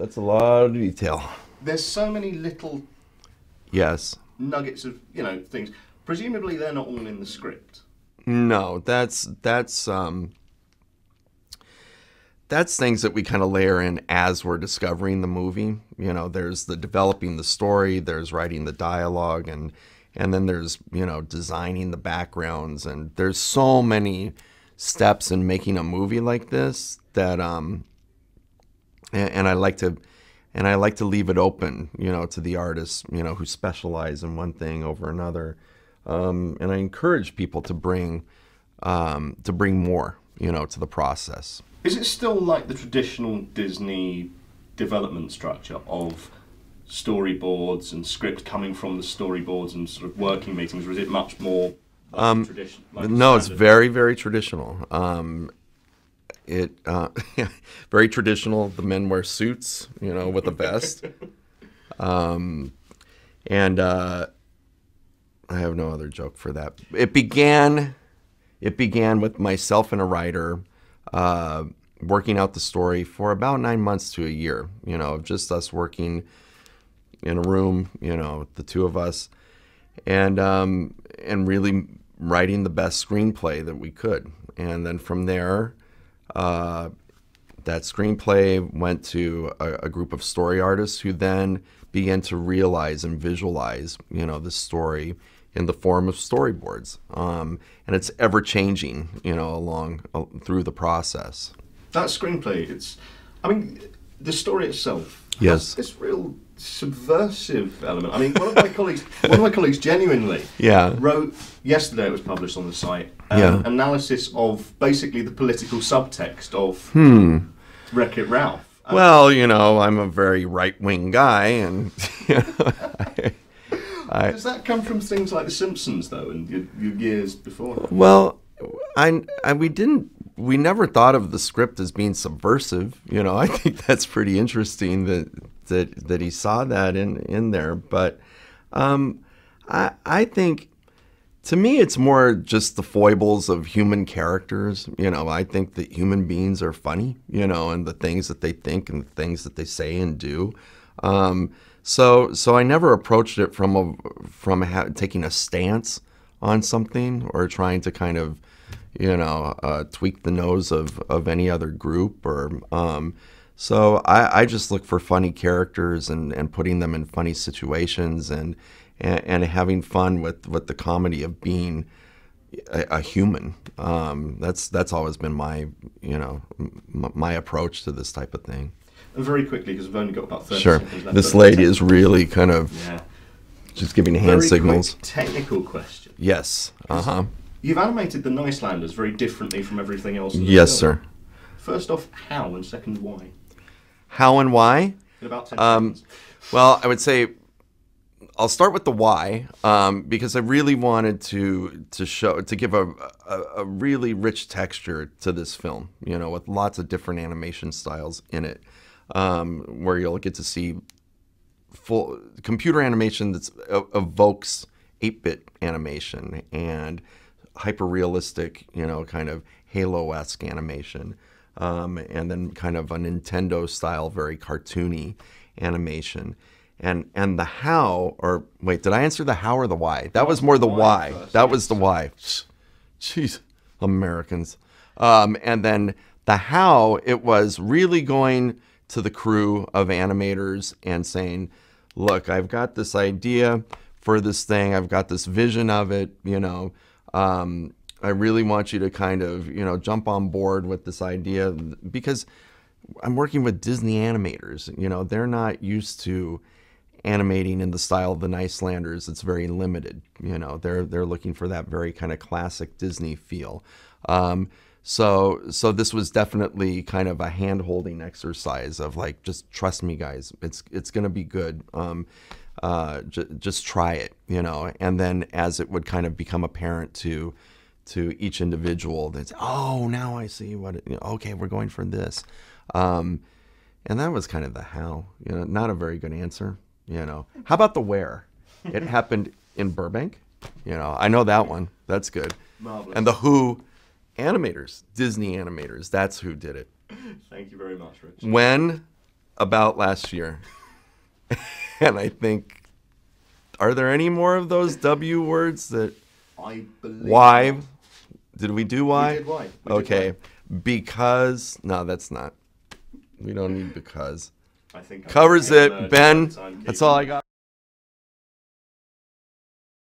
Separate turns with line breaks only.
That's a lot of detail.
There's so many little
Yes.
nuggets of, things. Presumably they're not all in the script.
No, that's things that we kind of layer in as we're discovering the movie. There's the developing the story, there's writing the dialogue, and then there's, designing the backgrounds, and there's so many steps in making a movie like this that and I like to leave it open, to the artists, who specialize in one thing over another. And I encourage people to bring more, to the process.
Is it still like the traditional Disney development structure of storyboards and script coming from the storyboards and sort of working meetings, or is it much more traditional?
No, it's very, very traditional. Very traditional. The men wear suits, with a vest. And I have no other joke for that. It began with myself and a writer working out the story for about 9 months to a year, of just us working in a room, the two of us, and really writing the best screenplay that we could. And then from there, that screenplay went to a group of story artists who then began to realize and visualize, the story in the form of storyboards. And it's ever changing, along through the process.
That screenplay, the story itself.
Yes.
Has this real subversive element. One of my colleagues genuinely wrote yesterday. It was published on the site. Analysis of basically the political subtext of Wreck-It Ralph.
Well, I'm a very right-wing guy, and
does that come from things like The Simpsons, though, and your years before?
Well, we never thought of the script as being subversive. I think that's pretty interesting that he saw that in there. But I think, to me, it's more just the foibles of human characters. I think that human beings are funny, and the things that they think and the things that they say and do. So I never approached it from taking a stance on something or trying to kind of, tweak the nose of any other group. Or so I just look for funny characters and putting them in funny situations and having fun with the comedy of being a human. That's always been my my approach to this type of thing.
And very quickly, because we've only got about 30
Sure.
seconds left.
This lady is really kind of just giving hand signals.
Quick technical question.
Yes.
You've animated the Nicelanders very differently from everything else in the
Yes,
film.
sir.
First off, how, and second, why?
How and why?
In about 10 seconds.
Well, I would say I'll start with the why, because I really wanted to give a really rich texture to this film, with lots of different animation styles in it, where you'll get to see full computer animation that evokes 8-bit animation and hyper-realistic, kind of Halo-esque animation, and then kind of a Nintendo-style, very cartoony animation. And the how, or wait, did I answer the how or the why? That was more the why. That was the why. Jeez, Americans. And then the how, it was really going to the crew of animators and saying, look, I've got this idea for this thing. I've got this vision of it, I really want you to kind of, jump on board with this idea, because I'm working with Disney animators. They're not used to animating in the style of the Nicelanders. It's very limited. They're looking for that very kind of classic Disney feel. So this was definitely kind of a hand-holding exercise of like, just trust me, guys. It's gonna be good. Just try it, And then as it would kind of become apparent to each individual, that's, oh, now I see what okay, we're going for this. And that was kind of the how. Not a very good answer. How about the where? It happened in Burbank. I know that one. That's good.
Marvelous.
And the who animators, Disney animators, that's who did it.
Thank you very much, Rich.
When? about last year. And I think, are there any more of those W words that...
I believe...
Why?
Not.
Did we do why?
We did why.
Okay. Because... No, that's not. We don't need because.
I think
covers it. Ben, that's all I got.